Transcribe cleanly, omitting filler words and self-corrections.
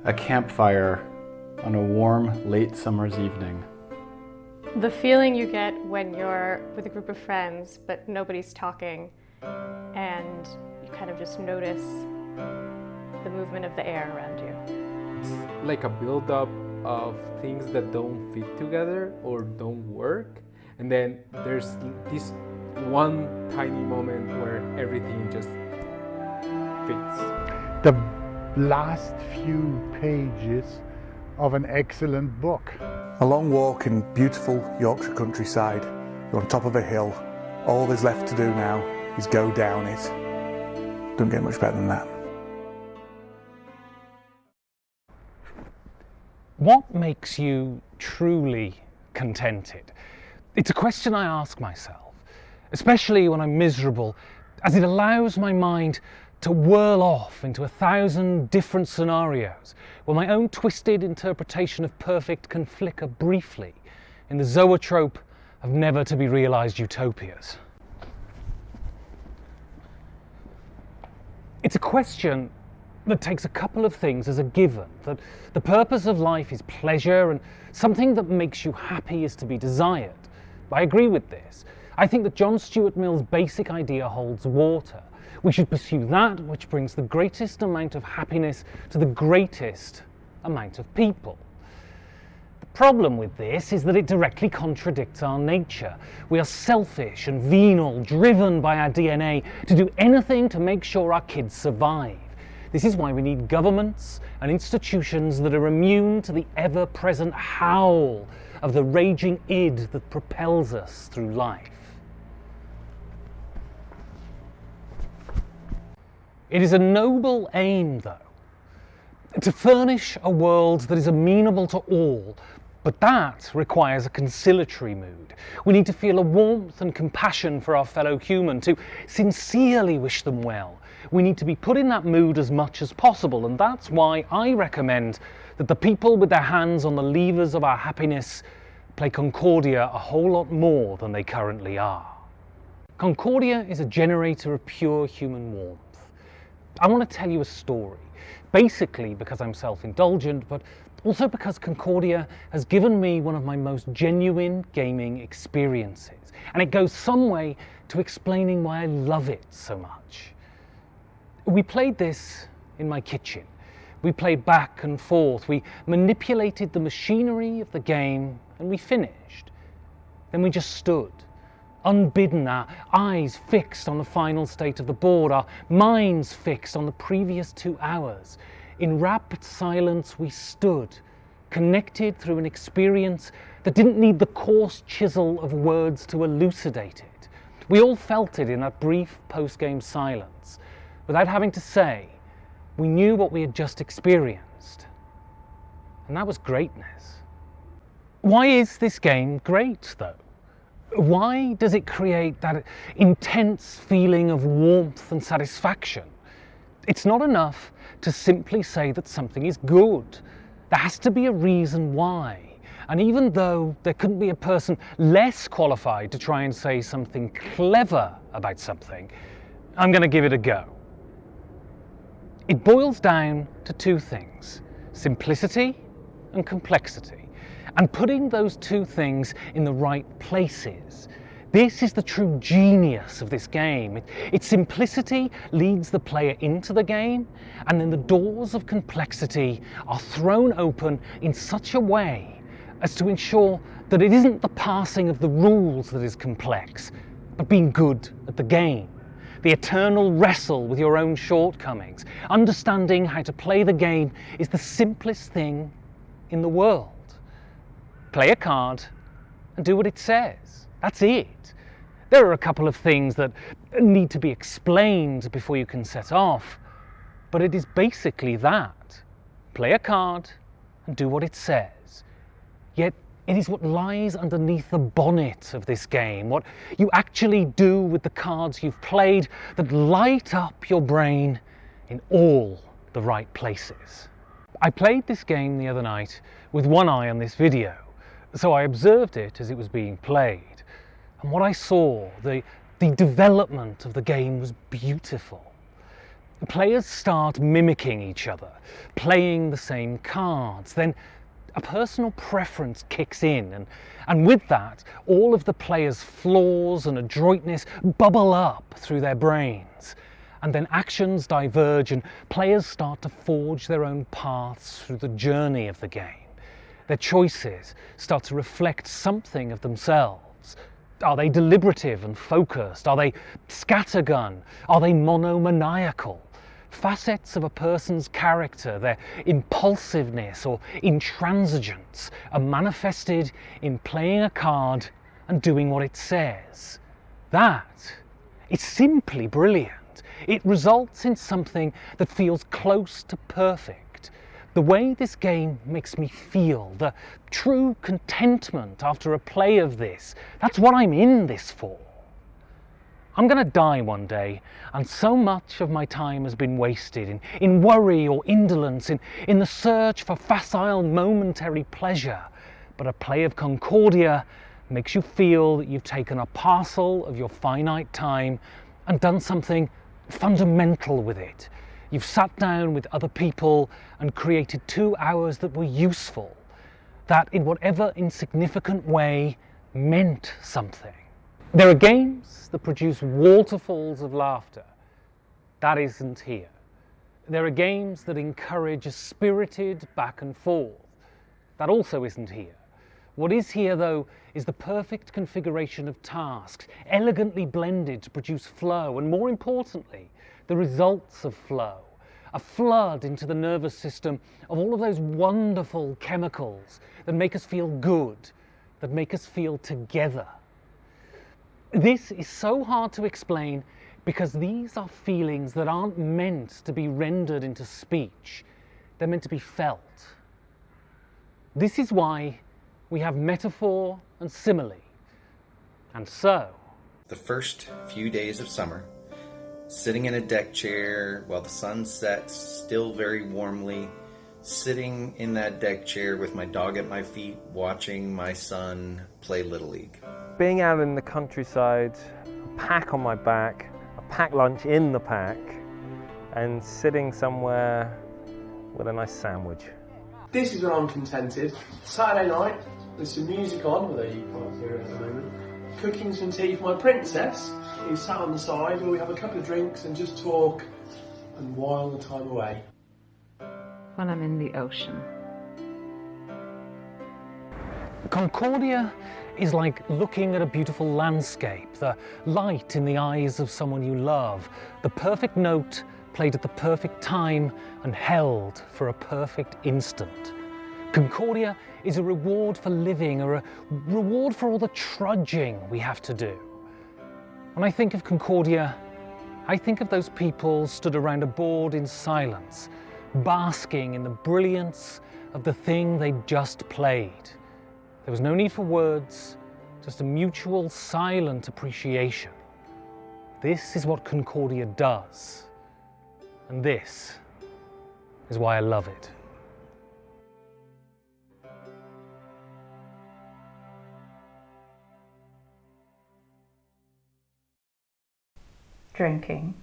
A campfire on a warm, late summer's evening. The feeling you get when you're with a group of friends, but nobody's talking, and you kind of just notice the movement of the air around you. It's like a build-up of things that don't fit together or don't work, and then there's this one tiny moment where everything just fits. The last few pages of an excellent book. A long walk in beautiful Yorkshire countryside. You're on top of a hill. All there's left to do now is go down it. Don't get much better than that. What makes you truly contented? It's a question I ask myself, especially when I'm miserable, as it allows my mind to whirl off into 1,000 different scenarios where my own twisted interpretation of perfect can flicker briefly in the zoetrope of never to be realised utopias. It's a question that takes a couple of things as a given, that the purpose of life is pleasure and something that makes you happy is to be desired. I agree with this. I think that John Stuart Mill's basic idea holds water. We should pursue that which brings the greatest amount of happiness to the greatest amount of people. The problem with this is that it directly contradicts our nature. We are selfish and venal, driven by our DNA to do anything to make sure our kids survive. This is why we need governments and institutions that are immune to the ever-present howl of the raging id that propels us through life. It is a noble aim, though, to furnish a world that is amenable to all, but that requires a conciliatory mood. We need to feel a warmth and compassion for our fellow human, to sincerely wish them well. We need to be put in that mood as much as possible, and that's why I recommend that the people with their hands on the levers of our happiness play Concordia a whole lot more than they currently are. Concordia is a generator of pure human warmth. I want to tell you a story, basically because I'm self-indulgent, but also because Concordia has given me one of my most genuine gaming experiences, and it goes some way to explaining why I love it so much. We played this in my kitchen. We played back and forth, we manipulated the machinery of the game, and we finished. Then we just stood, unbidden, our eyes fixed on the final state of the board, our minds fixed on the previous 2 hours. In rapt silence we stood, connected through an experience that didn't need the coarse chisel of words to elucidate it. We all felt it in that brief post-game silence. Without having to say, we knew what we had just experienced. And that was greatness. Why is this game great, though? Why does it create that intense feeling of warmth and satisfaction? It's not enough to simply say that something is good. There has to be a reason why. And even though there couldn't be a person less qualified to try and say something clever about something, I'm going to give it a go. It boils down to 2 things: simplicity and complexity. And putting those 2 things in the right places. This is the true genius of this game. Its simplicity leads the player into the game, and then the doors of complexity are thrown open in such a way as to ensure that it isn't the passing of the rules that is complex, but being good at the game. The eternal wrestle with your own shortcomings. Understanding how to play the game is the simplest thing in the world. Play a card and do what it says. That's it. There are a couple of things that need to be explained before you can set off, but it is basically that. Play a card and do what it says. Yet it is what lies underneath the bonnet of this game, what you actually do with the cards you've played, that light up your brain in all the right places. I played this game the other night with one eye on this video. So I observed it as it was being played, and what I saw, the development of the game was beautiful. Players start mimicking each other, playing the same cards. Then a personal preference kicks in, and with that, all of the players' flaws and adroitness bubble up through their brains. And then actions diverge and players start to forge their own paths through the journey of the game. Their choices start to reflect something of themselves. Are they deliberative and focused? Are they scattergun? Are they monomaniacal? Facets of a person's character, their impulsiveness or intransigence, are manifested in playing a card and doing what it says. That is simply brilliant. It results in something that feels close to perfect. The way this game makes me feel, the true contentment after a play of this, that's what I'm in this for. I'm going to die one day, and so much of my time has been wasted in worry or indolence, in the search for facile momentary pleasure. But a play of Concordia makes you feel that you've taken a parcel of your finite time and done something fundamental with it. You've sat down with other people and created 2 hours that were useful, that in whatever insignificant way meant something. There are games that produce waterfalls of laughter. That isn't here. There are games that encourage a spirited back and forth. That also isn't here. What is here, though, is the perfect configuration of tasks, elegantly blended to produce flow, and more importantly, the results of flow. A flood into the nervous system of all of those wonderful chemicals that make us feel good, that make us feel together. This is so hard to explain because these are feelings that aren't meant to be rendered into speech. They're meant to be felt. This is why we have metaphor and simile. And so, the first few days of summer, sitting in a deck chair while the sun sets still very warmly, sitting in that deck chair with my dog at my feet, watching my son play Little League. Being out in the countryside, a pack on my back, a packed lunch in the pack, and sitting somewhere with a nice sandwich. This is when I'm contented. Saturday night, with some music on, although you can't hear it at the moment, cooking some tea for my princess, who's sat on the side where we have a couple of drinks and just talk and while the time away. When I'm in the ocean. Concordia is like looking at a beautiful landscape, the light in the eyes of someone you love, the perfect note played at the perfect time and held for a perfect instant. Concordia is a reward for living, or a reward for all the trudging we have to do. When I think of Concordia, I think of those people stood around a board in silence, basking in the brilliance of the thing they'd just played. There was no need for words, just a mutual silent appreciation. This is what Concordia does, and this is why I love it. Drinking.